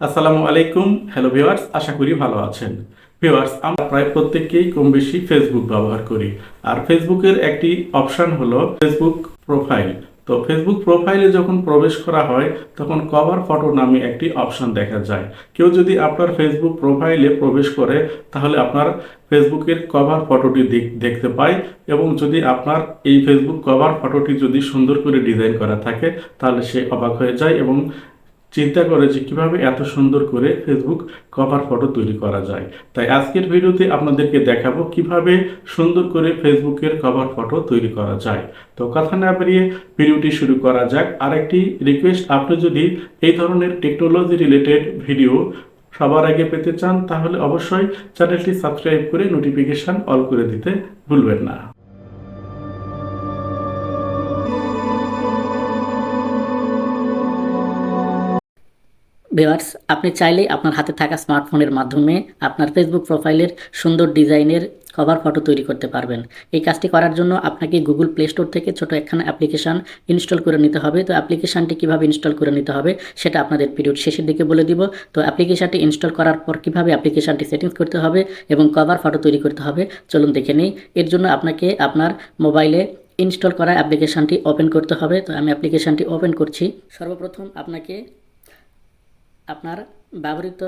আসসালামু আলাইকুম। Hello viewers, আশা করি ভালো আছেন। ভিউয়ার্স, আমরা প্রায় প্রত্যেককেই কম বেশি ফেসবুক ব্যবহার করি। আর ফেসবুকের একটি অপশন হলো ফেসবুক প্রোফাইল। তো ফেসবুক প্রোফাইলে যখন প্রবেশ করা হয় তখন কভার ফটো নামে একটি অপশন দেখা যায়। কেউ যদি আপনার ফেসবুক প্রোফাইলে প্রবেশ করে তাহলে আপনার ফেসবুকের কভার ফটোটি দেখতে পায়, এবং যদি আপনার এই ফেসবুক কভার ফটোটি যদি সুন্দর করে ডিজাইন করা থাকে তাহলে সে অবাক হয়ে যায় এবং চিন্তা করে যে কিভাবে এত সুন্দর করে ফেসবুক কভার ফটো তৈরি করা যায়। তাই আজকের ভিডিওতে আপনাদেরকে দেখাবো কিভাবে সুন্দর করে ফেসবুকের কভার ফটো তৈরি করা যায়। তো কথা না বেরিয়ে ভিডিওটি শুরু করা যাক। আরেকটি রিকোয়েস্ট, আপনি যদি এই ধরনের টেকনোলজি রিলেটেড ভিডিও সবার আগে পেতে চান তাহলে অবশ্যই চ্যানেলটি সাবস্ক্রাইব করে নোটিফিকেশন অল করে দিতে ভুলবেন না। ভিউয়ার্স, আপনি চাইলেই আপনার হাতে থাকা স্মার্টফোনের মাধ্যমে আপনার ফেসবুক প্রোফাইলের সুন্দর ডিজাইনের কভার ফটো তৈরি করতে পারবেন। এই কাজটি করার জন্য আপনাকে গুগল প্লে স্টোর থেকে ছোট একখানা অ্যাপ্লিকেশন ইনস্টল করে নিতে হবে। তো অ্যাপ্লিকেশনটি কীভাবে ইনস্টল করে নিতে হবে সেটা আপনাদের ভিডিওর শেষের দিকে বলে দিব। তো অ্যাপ্লিকেশনটি ইনস্টল করার পর কীভাবে অ্যাপ্লিকেশনটি সেটিংস করতে হবে এবং কভার ফটো তৈরি করতে হবে চলুন দেখে নিই। এর জন্য আপনাকে আপনার মোবাইলে ইনস্টল করা অ্যাপ্লিকেশনটি ওপেন করতে হবে। তো আমি অ্যাপ্লিকেশনটি ওপেন করছি। সর্বপ্রথম আপনাকে আপনার ব্যবহৃত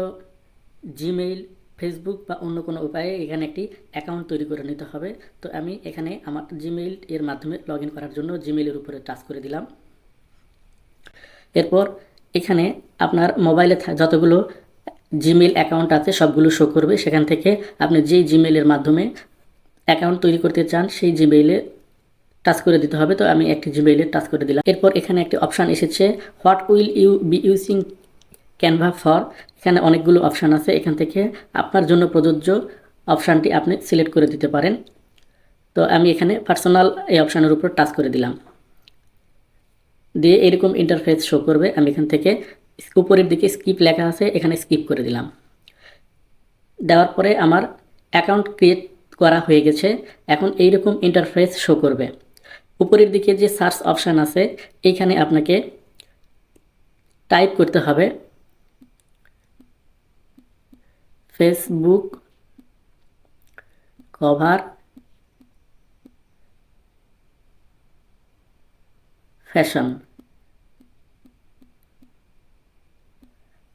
জিমেইল, ফেসবুক বা অন্য কোনো উপায়ে এখানে একটি অ্যাকাউন্ট তৈরি করে নিতে হবে। তো আমি এখানে আমার জিমেইল এর মাধ্যমে লগ ইন করার জন্য জিমেইলের উপরে টাচ করে দিলাম। এরপর এখানে আপনার মোবাইলে যতগুলো জিমেইল অ্যাকাউন্ট আছে সবগুলো শো করবে। সেখান থেকে আপনি যেই জিমেইলের মাধ্যমে অ্যাকাউন্ট তৈরি করতে চান সেই জিমেইলে টাচ করে দিতে হবে। তো আমি একটি জিমেইলে টাচ করে দিলাম। এরপর এখানে একটি অপশান এসেছে, what will you be using Canva for. এখানে অনেকগুলো অপশান আছে, এখান থেকে আপনার জন্য প্রযোজ্য অপশানটি আপনি সিলেক্ট করে দিতে পারেন। তো আমি এখানে পার্সোনাল এই অপশানের উপর টাচ করে দিলাম, দিয়ে এরকম ইন্টারফেস শো করবে। আমি এখান থেকে উপরের দিকে স্কিপ লেখা আছে, এখানে স্কিপ করে দিলাম। দেওয়ার পরে আমার অ্যাকাউন্ট ক্রিয়েট করা হয়ে গেছে। এখন এইরকম ইন্টারফেস শো করবে। উপরের দিকে যে সার্চ অপশান আছে এইখানে আপনাকে টাইপ করতে হবে ফেসবুক কভার ফ্যাশন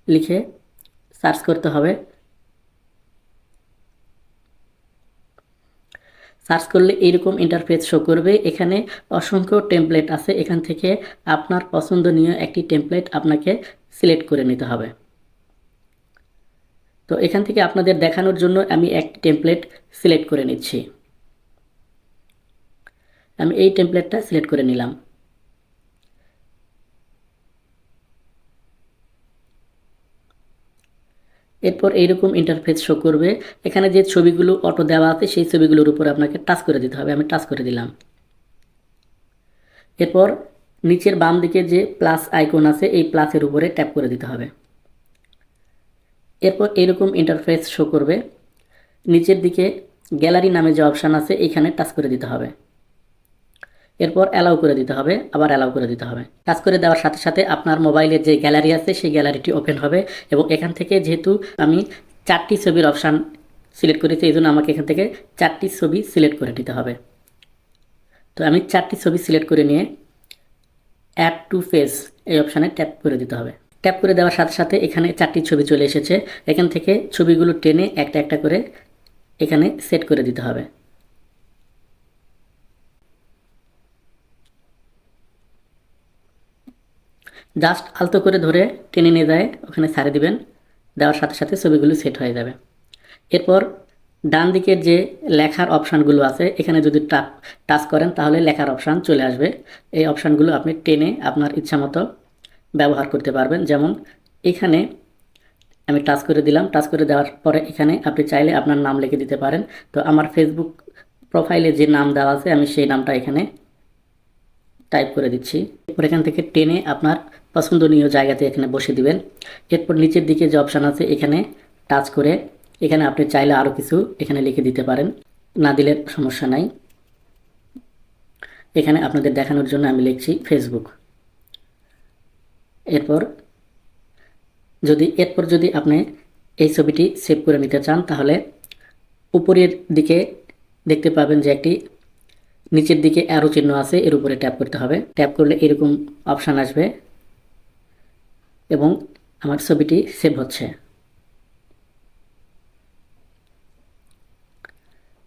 লিখে সার্চ করতে হবে। সার্চ করলে এইরকম ইন্টারফেস শো করবে। এখানে অসংখ্য টেমপ্লেট আছে, এখান থেকে আপনার পছন্দনীয় একটি টেমপ্লেট আপনাকে সিলেক্ট করে নিতে হবে। তো এখান থেকে আপনাদের দেখানোর জন্য আমি একটি টেমপ্লেট সিলেক্ট করে নিচ্ছি। আমি এই টেমপ্লেটটা সিলেক্ট করে নিলাম। এরপর এইরকম ইন্টারফেস শো করবে। এখানে যে ছবিগুলো অটো দেওয়া আছে সেই ছবিগুলোর উপর আপনাকে টাচ করে দিতে হবে। আমি টাচ করে দিলাম। এরপর নিচের বাম দিকে যে প্লাস আইকন আছে এই প্লাসের উপরে ট্যাপ করে দিতে হবে। এরপর এরকম ইন্টারফেস শো করবে। নিচের দিকে গ্যালারি নামে যে অপশান আছে এইখানে টাচ করে দিতে হবে। এরপর অ্যালাউ করে দিতে হবে, আবার অ্যালাউ করে দিতে হবে। টাচ করে দেওয়ার সাথে সাথে আপনার মোবাইলের যে গ্যালারি আছে সেই গ্যালারিটি ওপেন হবে, এবং এখান থেকে যেহেতু আমি 4টি ছবির অপশান সিলেক্ট করেছি এই জন্য আমাকে এখান থেকে 4টি ছবি সিলেক্ট করে নিতে হবে। তো আমি 4টি ছবি সিলেক্ট করে নিয়ে অ্যাড টু পেজ এই অপশানে ট্যাপ করে দিতে হবে। ট্যাপ করে দেওয়ার সাথে সাথে এখানে 4টি ছবি চলে এসেছে। এখান থেকে ছবিগুলো টেনে একটা একটা করে এখানে সেট করে দিতে হবে। জাস্ট আলতো করে ধরে টেনে নিয়ে যায় ওখানে ছাড়ে দিবেন। দেওয়ার সাথে সাথে ছবিগুলো সেট হয়ে যাবে। এরপর ডান দিকের যে লেখার অপশানগুলো আছে এখানে যদি টাচ করেন তাহলে লেখার অপশান চলে আসবে। এই অপশানগুলো আপনি টেনে আপনার ইচ্ছা মতো ব্যবহার করতে পারবেন। যেমন এখানে আমি টাচ করে দিলাম। টাচ করে দেওয়ার পরে এখানে আপনি চাইলে আপনার নাম লিখে দিতে পারেন। তো আমার ফেসবুক প্রোফাইলে যে নাম দেওয়া আছে আমি সেই নামটা এখানে টাইপ করে দিচ্ছি। এরপর এখান থেকে টেনে আপনার পছন্দনীয় জায়গাতে এখানে বসে দিবেন। এরপর নিচের দিকে যে অপশান আছে এখানে টাচ করে এখানে আপনি চাইলে আরও কিছু এখানে লিখে দিতে পারেন, না দিলে সমস্যা নাই। এখানে আপনাদের দেখানোর জন্য আমি লিখছি ফেসবুক। এরপর এরপর যদি আপনি এই ছবিটি সেভ করে নিতে চান, তাহলে উপরের দিকে দেখতে পাবেন যে একটি নিচের দিকে অ্যারো চিহ্ন আছে, এর উপরে ট্যাপ করতে হবে। ট্যাপ করলে এরকম অপশান আসবে এবং আমার ছবিটি সেভ হচ্ছে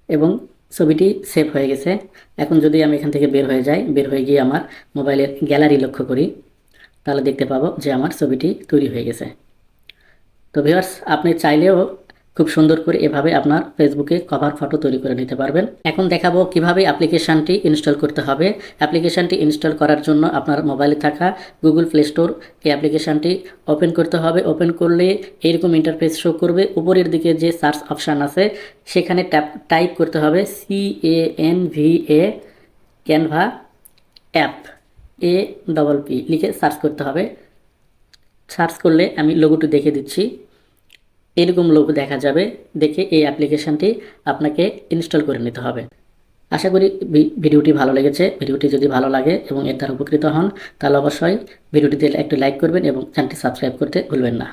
এবং ছবিটি সেভ হয়ে গেছে। এখন যদি আমি এখান থেকে বের হয়ে যাই, বের হয়ে গিয়ে আমার মোবাইলের গ্যালারি লক্ষ্য করি, তাহলে দেখতে পাবো যে আমার ছবিটি তৈরি হয়ে গেছে। তো ভিউয়ার্স, আপনি চাইলেও খুব সুন্দর করে এভাবে আপনার ফেসবুকে কভার ফটো তৈরি করে নিতে পারবেন। এখন দেখাবো কিভাবে অ্যাপ্লিকেশানটি ইনস্টল করতে হবে। অ্যাপ্লিকেশানটি ইনস্টল করার জন্য আপনার মোবাইলে থাকা গুগল প্লে স্টোর এই অ্যাপ্লিকেশানটি ওপেন করতে হবে। ওপেন করলে এইরকম ইন্টারফেস শো করবে। উপরের দিকে যে সার্চ অপশান আছে সেখানে টাইপ করতে হবে CANVA ক্যানভা অ্যাপ APP লিখে সার্চ করতে হবে। সার্চ করলে আমি লোগোটি দেখে দিচ্ছি, এরকম লোগো দেখা যাবে। দেখে এই অ্যাপ্লিকেশানটি আপনাকে ইনস্টল করে নিতে হবে। আশা করি ভিডিওটি ভালো লেগেছে। ভিডিওটি যদি ভালো লাগে এবং এর দ্বারা উপকৃত হন, তাহলে অবশ্যই ভিডিওটিতে একটু লাইক করবেন এবং চ্যানেলটি সাবস্ক্রাইব করতে ভুলবেন না।